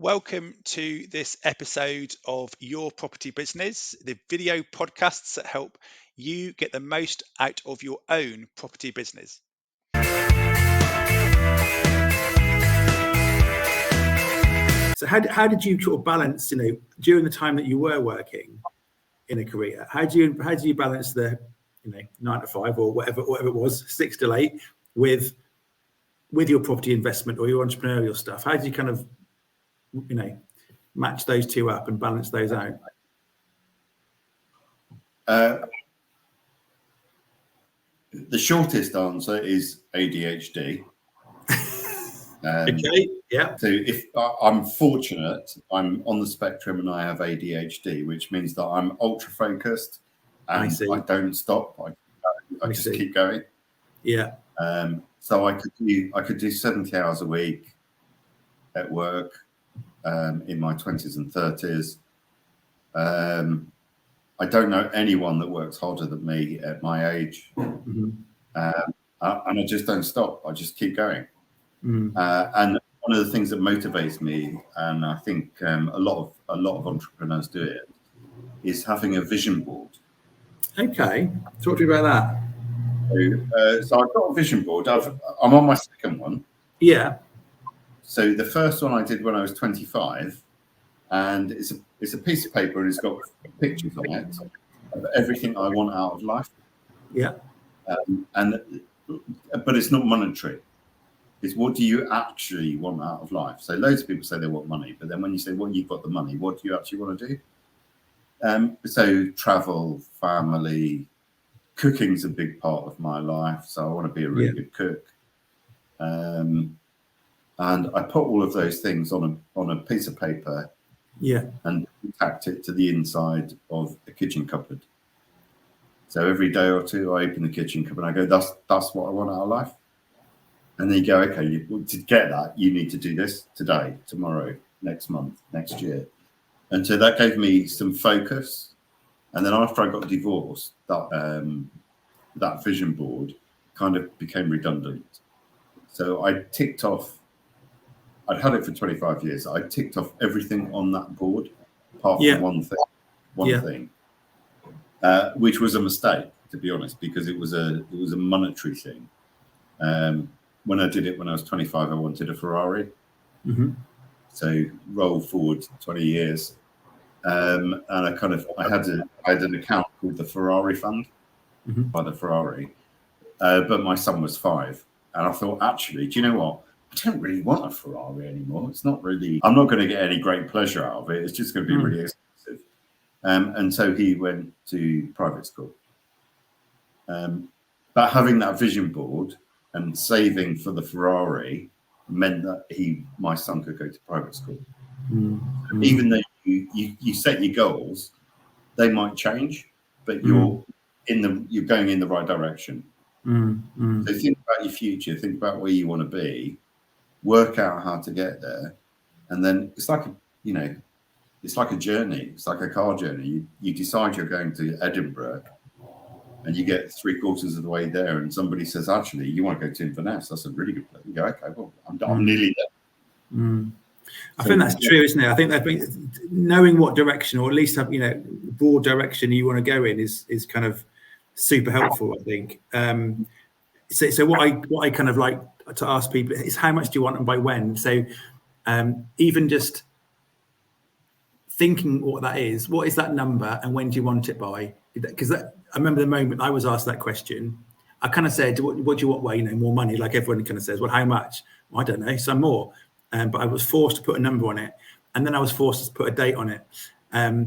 Welcome to this episode of Your Property Business, the video podcasts that help you get the most out of your own property business. So how did you sort of balance, during the time that you were working in a career, how do you balance the, 9 to 5 or whatever it was, 6 to 8 with your property investment or your entrepreneurial stuff? How do you kind of, match those two up and balance those out? The shortest answer is ADHD. Okay, yeah. So if I'm fortunate, I'm on the spectrum and I have ADHD, which means that I'm ultra focused and I don't stop. I just keep going. Yeah. So I could do 70 hours a week at work in my 20s and 30s. I don't know anyone that works harder than me at my age. Mm-hmm. And I just don't stop. I just keep going. Mm. And one of the things that motivates me, and I think a lot of entrepreneurs do it, is having a vision board. Okay, talk to me about that. So I've got a vision board. I'm on my second one. Yeah. So the first one I did when I was 25, and it's a piece of paper and it's got pictures on it of everything I want out of life. Yeah. But it's not monetary. It's what do you actually want out of life? So loads of people say they want money, but then when you say, well, you've got the money, what do you actually want to do? So travel, family, cooking's a big part of my life. So I want to be a really good cook. And I put all of those things on a piece of paper. Yeah. And tacked it to the inside of a kitchen cupboard. So every day or two, I open the kitchen cupboard and I go, that's what I want out of life. And then you go, okay, to get that, you need to do this today, tomorrow, next month, next year. And so that gave me some focus. And then after I got divorced, that vision board kind of became redundant. So I ticked off, I'd had it for 25 years. I ticked off everything on that board, apart from one thing, which was a mistake, to be honest, because it was a monetary thing. When I did it when I was 25, I wanted a Ferrari. Mm-hmm. So roll forward 20 years, and I had an account called the Ferrari Fund by the Ferrari, but my son was 5, and I thought, actually, do you know what? I don't really want a Ferrari anymore. It's not really. I'm not going to get any great pleasure out of it. It's just going to be really expensive. And so he went to private school. But having that vision board and saving for the Ferrari meant that my son could go to private school. Mm-hmm. Even though you set your goals, they might change, but you're going in the right direction. Mm-hmm. So think about your future, think about where you want to be, work out how to get there, and then it's like a journey. It's like a car journey. You decide you're going to Edinburgh, and you get 3/4 of the way there, and somebody says, actually, you want to go to Inverness. That's a really good place. You go, okay, well, I'm nearly there. Mm. I think that's true, isn't it? I think that knowing what direction, or at least have broad direction you want to go in, is kind of super helpful. I think. So what I kind of like to ask people is, how much do you want and by when? So even just thinking what that is, what is that number, and when do you want it by? Because I remember the moment I was asked that question, I kind of said, what do you want? Well, more money, like everyone kind of says. Well, how much? Well, I don't know, some more. But I was forced to put a number on it. And then I was forced to put a date on it.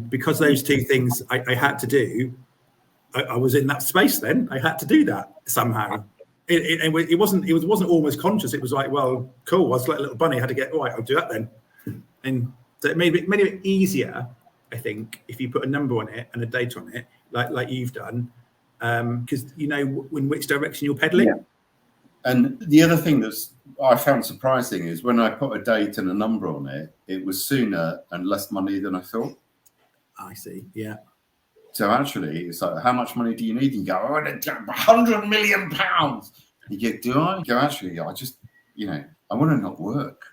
Because those two things I had to do, I was in that space then. I had to do that somehow. It wasn't almost conscious. It was like, well, cool. I was like a little bunny. I had to get, all right, I'll do that then. And so it made it easier, I think, if you put a number on it and a date on it, like you've done, because you know in which direction you're pedaling. Yeah. And the other thing that's I found surprising is when I put a date and a number on it, it was sooner and less money than I thought. I see. Yeah. So actually, it's like, how much money do you need? And you go, oh, £100 million. You go, do I? You go, actually, I just, I want to not work.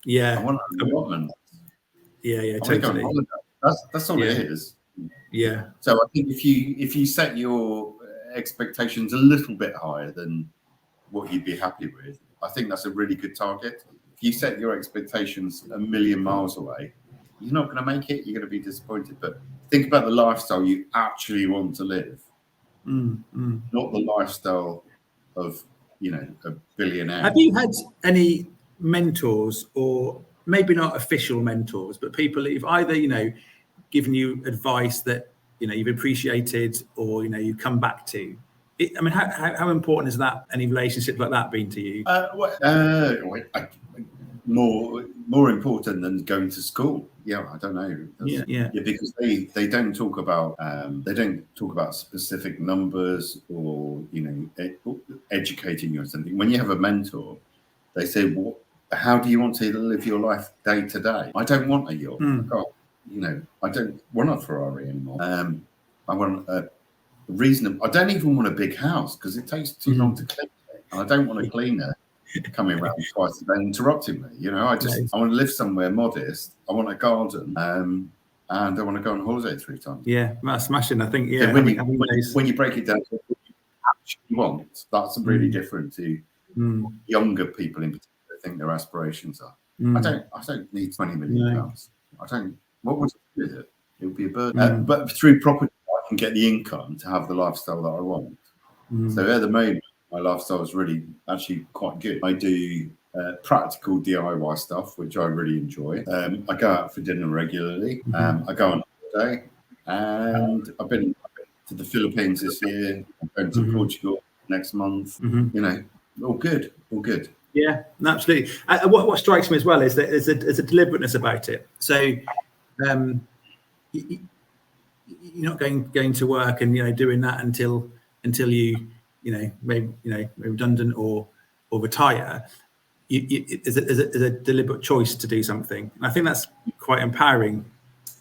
Yeah. I want an allotment. Yeah, I want to go on totally. holiday. That's all it is. Yeah. So I think if you set your expectations a little bit higher than what you'd be happy with, I think that's a really good target. If you set your expectations a million miles away, you're not going to make it. You're going to be disappointed. But think about the lifestyle you actually want to live, not the lifestyle of a billionaire. Have you had any mentors, or maybe not official mentors, but people who've either given you advice that you've appreciated, or you come back to? I mean, how important is that? Any relationship like that been to you? More important than going to school. Yeah, I don't know. Yeah, because they don't talk about specific numbers or educating you or something. When you have a mentor, they say, how do you want to live your life day to day? I don't want a yacht. I don't want a Ferrari anymore. I want a reasonable. I don't even want a big house because it takes too long to clean it, and I don't want a cleaner coming around twice a day interrupting me. I want to live somewhere modest. I want a garden, and I want to go on holiday 3 times. Yeah, that's smashing. I think. Yeah, so when you break it down to what you actually want, that's really different to younger people in particular. I think their aspirations are. I don't need 20 million pounds. I don't. What would you do with it? It would be a burden. But through property, I can get the income to have the lifestyle that I want. So at the moment, my lifestyle is really actually quite good. I do practical DIY stuff, which I really enjoy. I go out for dinner regularly. I go on holiday, and I've been to the Philippines this year. I'm going to Portugal next month. All good. Yeah, absolutely. What strikes me as well is that there's a deliberateness about it. So you're not going to work and doing that until you maybe redundant or retire. There's a deliberate choice to do something. And I think that's quite empowering.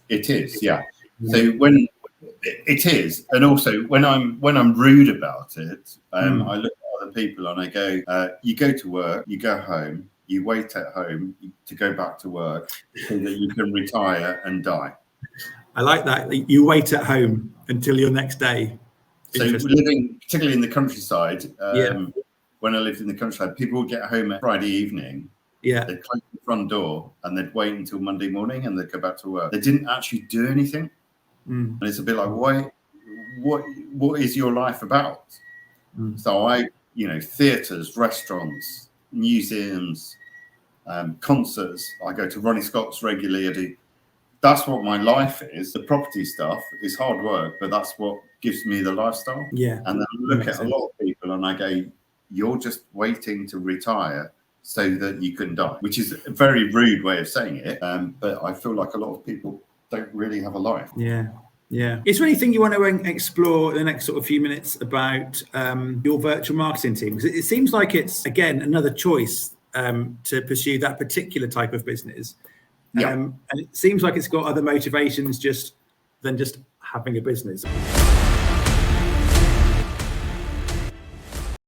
It is, yeah. So when it is, and also when I'm rude about it, I look at other people and I go, you go to work, you go home, you wait at home to go back to work so that you can retire and die. I like that. You wait at home until your next day. So living, particularly in the countryside, when I lived in the countryside, people would get home at Friday evening. Yeah. They'd close the front door and they'd wait until Monday morning and they'd go back to work. They didn't actually do anything. And it's a bit like, what is your life about? So theatres, restaurants, museums, concerts. I go to Ronnie Scott's regularly. That's what my life is. The property stuff is hard work, but that's what gives me the lifestyle. Yeah. And then I look at a lot of people and I go, you're just waiting to retire so that you can die, which is a very rude way of saying it. But I feel like a lot of people don't really have a life. Yeah. Is there anything you want to explore in the next sort of few minutes about your virtual marketing team? Because it seems like it's, again, another choice to pursue that particular type of business. And it seems like it's got other motivations than just having a business.